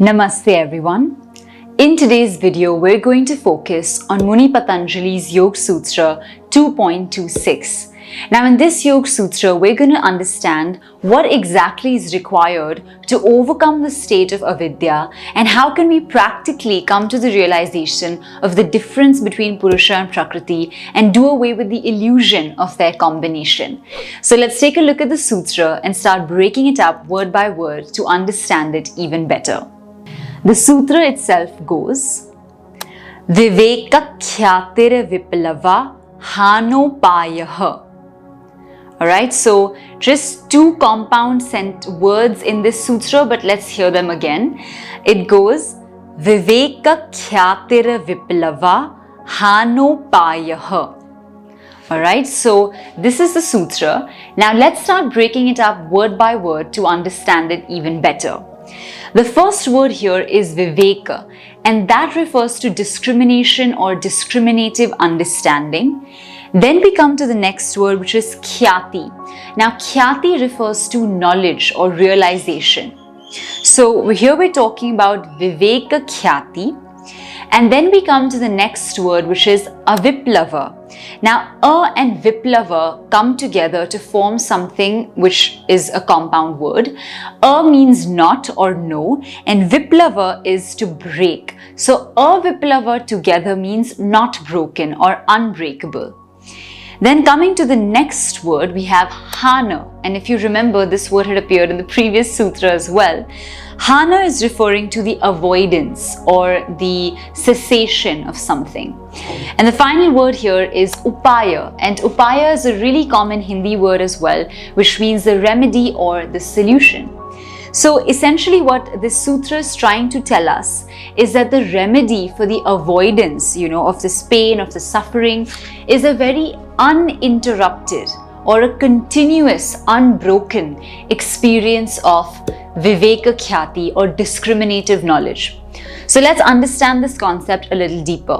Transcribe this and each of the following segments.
Namaste everyone. In today's video, we're going to focus on Muni Patanjali's Yoga Sutra 2.26. Now in this Yoga Sutra, we're going to understand what exactly is required to overcome the state of avidya and how can we practically come to the realization of the difference between Purusha and Prakriti and do away with the illusion of their combination. So let's take a look at the Sutra and start breaking it up word by word to understand it even better. The Sutra itself goes, Viveka Khyatira Viplava Hanopayaha. Alright, so just two compound words in this sutra, but let's hear them again. It goes, Viveka Khyatira Viplava Hanopayaha. Alright, so this is the sutra. Now let's start breaking it up word by word to understand it even better. The first word here is viveka, and that refers to discrimination or discriminative understanding. Then we come to the next word, which is khyati. Now khyati refers to knowledge or realization. So here we're talking about viveka khyati. And then we come to the next word, which is aviplava. Now, and viplava come together to form something which is a compound word. Means not or no, and viplava is to break. So, viplava together means not broken or unbreakable. Then coming to the next word, we have hana. And if you remember, this word had appeared in the previous sutra as well. Hana is referring to the avoidance or the cessation of something. And the final word here is upaya. And upaya is a really common Hindi word as well, which means the remedy or the solution. So essentially what this sutra is trying to tell us is that the remedy for the avoidance, of this pain, of the suffering, is a very uninterrupted or a continuous, unbroken experience of viveka khyati or discriminative knowledge. So let's understand this concept a little deeper.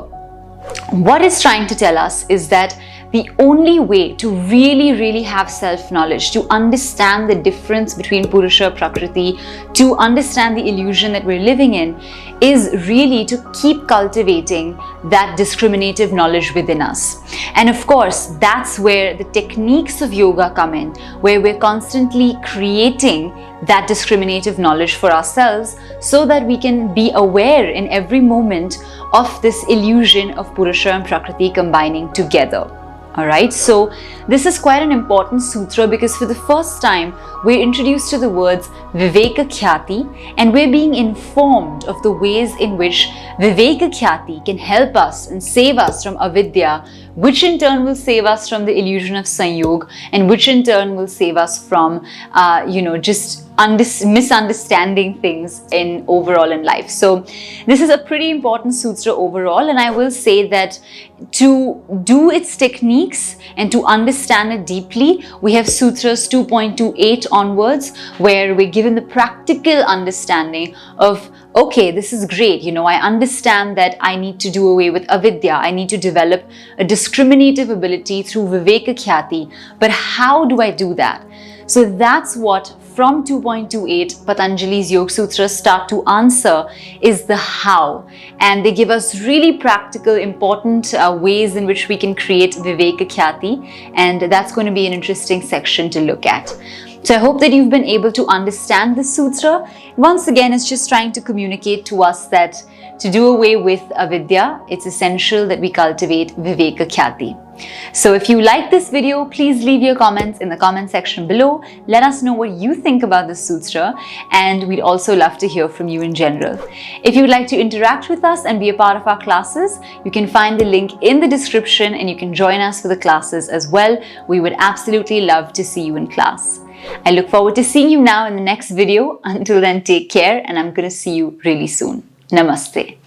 What it's trying to tell us is that the only way to really have self-knowledge, to understand the difference between Purusha, Prakriti, to understand the illusion that we're living in, is really to keep cultivating that discriminative knowledge within us. And of course, that's where the techniques of yoga come in, where we're constantly creating that discriminative knowledge for ourselves so that we can be aware in every moment of this illusion of Purusha and Prakriti combining together. Alright, so this is quite an important sutra because for the first time we're introduced to the words Viveka Khyati and we're being informed of the ways in which Viveka Khyati can help us and save us from avidya, which in turn will save us from the illusion of sanyog, and which in turn will save us from just misunderstanding things in overall in life. So this is a pretty important sutra overall, and I will say that to do its techniques and to understand it deeply, we have sutras 2.28 onwards, where we're given the practical understanding of, okay, this is great, I understand that I need to do away with avidya, I need to develop a discriminative ability through viveka khyati, but how do I do that? So that's what from 2.28 Patanjali's Yoga Sutras start to answer, is the how. And they give us really practical, important ways in which we can create Viveka Khyati, and that's going to be an interesting section to look at. So I hope that you've been able to understand this sutra. Once again, it's just trying to communicate to us that to do away with avidya, it's essential that we cultivate Viveka Khyati. So if you like this video, please leave your comments in the comment section below. Let us know what you think about this sutra, and we'd also love to hear from you in general. If you would like to interact with us and be a part of our classes, you can find the link in the description and you can join us for the classes as well. We would absolutely love to see you in class. I look forward to seeing you now in the next video. Until then, take care, and I'm going to see you really soon. Namaste.